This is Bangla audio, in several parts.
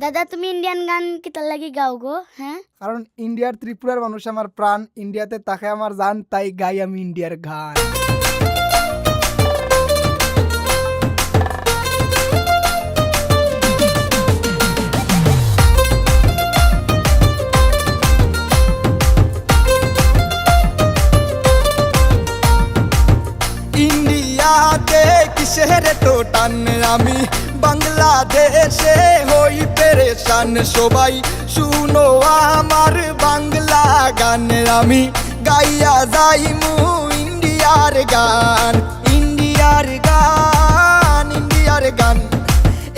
দাদা তুমি ইন্ডিয়ান গান কিতা লাগি গাও গো? হ্যাঁ, কারণ ইন্ডিয়ার ত্রিপুরার মানুষ আমার প্রাণ, ইন্ডিয়াতে তাকে আমার জান, তাই গাই আমি ইন্ডিয়ার গান। ইন্ডিয়াতে কিসের তো টান, আমি বাংলাদেশে হই পেরেশান। সবাই শুনো আমার বাংলা গান, আমি গাইয়া যাইমু ইন্ডিয়ার গান। ইন্ডিয়ার গান, ইন্ডিয়ার গান,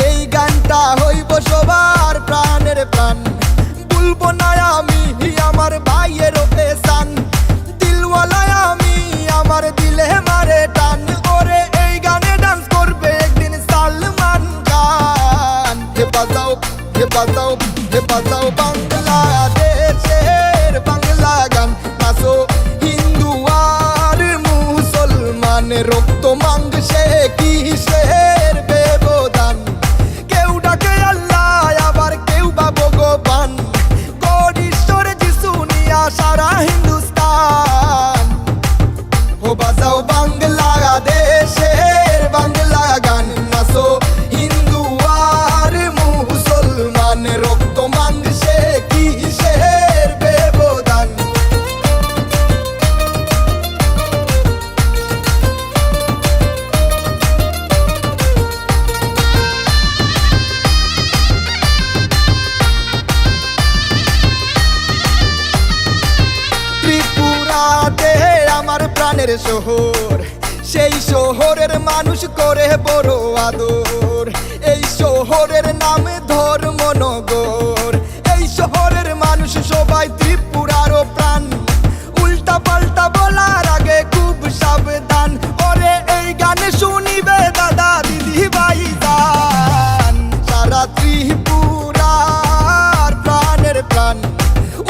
এই গানটা হইব সবার প্রাণের প্রাণ। বলবো না আমি আমার ভাইয়ের পেশান, দিলওয়ালা আমি আমার দিলে মারে টান। ওরে এই গানে ডান্স করবে একদিন সালমান খান। হে বাজাও, হে বাজাও, হে বাজাও বাংলাদেশের বাংলা গান। নাচো হিন্দু আর মুসলমান, রক্ত মাংসে কিসের ব্যবধান। কেউ ডাকে আল্লাহ আবার কেউ বা ভগবান, গড ঈশ্বর যিশু নিয়া সারা হিন্দুস্তান। ও বাজাও বাংলাদেশের বাংলা গান, নাচো হিন্দু আর মুসলমান, রক্ত মাংসে কিসের ব্যবধান। ত্রিপুরাতে আমার প্রাণের শহর, সেই শহরের মানুষ করে বড় আদর। এই শহরের নাম ধর্মনগর, এই শহরের মানুষ সবাই ত্রিপুরারও প্রাণ। উল্টা পাল্টা বলার আগে খুব সাবধান। ওরে এই গানে শুনিবে দাদা দিদি ভাই গান, সারা ত্রিপুরার প্রাণের প্রাণ।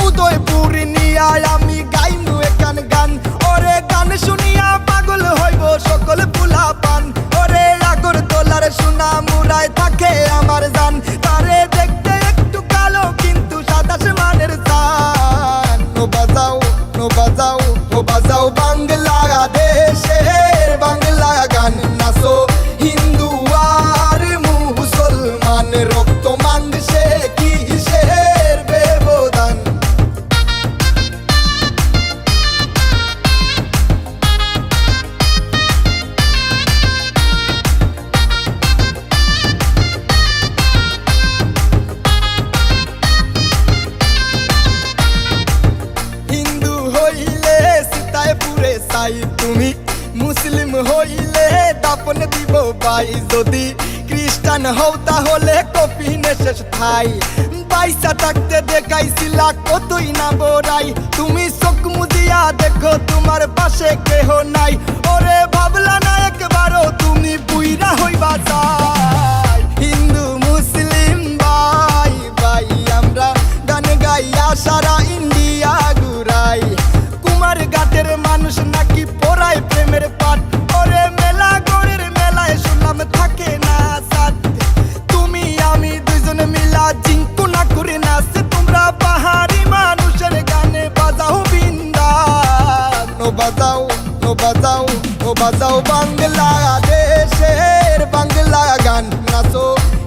উদয়পুর নিয়া আমি গাইমু একান গান, ওরে গান শুনিয়া পাগল হইব সকল পুলা পান। ওরে আগরতলার সোনা মুরায় থাকে আমার জান, তারে দেখতে একটু কালো কিন্তু সাদা মানের জান। ও বাজাও, ও বাজাও, ও বাজাও বাংলাদেশের বাংলা গান, নাচো হিন্দু আর মুসলমান, রক্ত মাংসে কিসের ব্যবধান। হিন্দু হইলে সীতায় পুরে চাই তুমি, মুসলিম হইলে দাপন দিব ভাই। যদি খ্রিস্টান হও তাহলে কফিনে শেষ ঠাই। পয়সা থাকতে দেখাইছিলা কতই না বড়াই, তুমি চোখ মুদিয়া দেখো তোমার পাশে কেহ নাই। ওরে ভাবলা না একবারও তুমি বুইরা হইবা চাই। হিন্দু মুসলিম ভাই ভাই আমরা গান গাইয়া সারা ইন্ডিয়া ঘুরাই। কুমার ঘাটের মানুষ নাকি পড়ায় প্রেমের পাঠ, ওরে মেলা গড়ের মেলায় শুনলাম থাকে না সাথ। তুমি আমি দুজন মিলা জিঙ্কু না করে নাচে তোমরা পাহাড়ি মানুষের গানে বাজাও বিন্দান। ও বাজাও, ও বাজাও, ও বাজাও বাংলাদেশের বাংলা গান, নাচো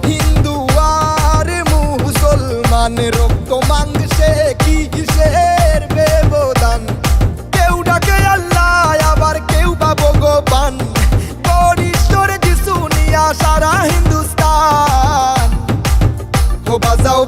হিন্দু আর মুসলমান, রক্ত মাংসে কিসের ব্যবধান। কেউ ডাকে আল্লাহ আবার কেউ বা ভগবান, গড ঈশ্বর যিশু নিয়া সারা হিন্দুস্তান। ও বাজাও